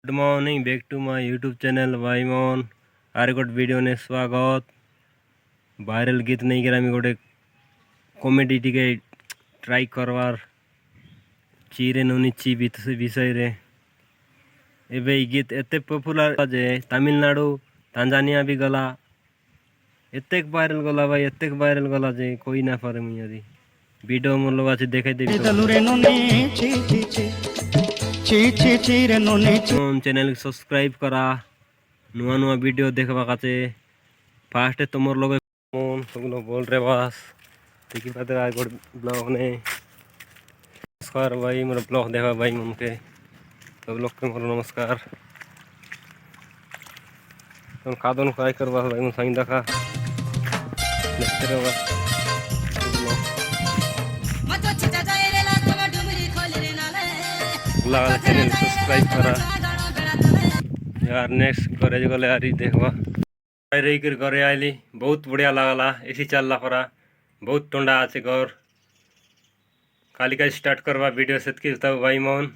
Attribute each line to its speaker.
Speaker 1: Good morning back to my YouTube channel भाई मन are गोटे वीडियो ने स्वागत। वायरल गीत नहीं कर गोटे कॉमेडी टिके ट्राई करवार चीरे नुनिची विषय रे एबे गीत एते पॉपुलर जे तमिलनाडु तांजानिया भी गला एतेक वायरल गला भाई एतेक वायरल गला जे कोई ना पारे मुझे वीडियो मोर लोग आज देखे देबी चैनल सब्सक्राइब करा नुआ नुआ वीडियो देखवा काचे फास्ट तुमर लोग फोन सब लोग बोल रहे बस देखी पाते आज गोट ब्लॉग ने नमस्कार भाई मोर ब्लॉग देखा भाई मन के सब लोग के मोर नमस्कार तुम खादन काय करवा भाई मन संग देखा देखते रहो चैनल सब्सक्राइब करा यार नेक्स्ट करे गले यार देखवा रही कर घरे आइली बहुत बढ़िया लगला एसी चलला परा बहुत ठंडा आछे घर काली का स्टार्ट करवा वीडियो से भाई मन।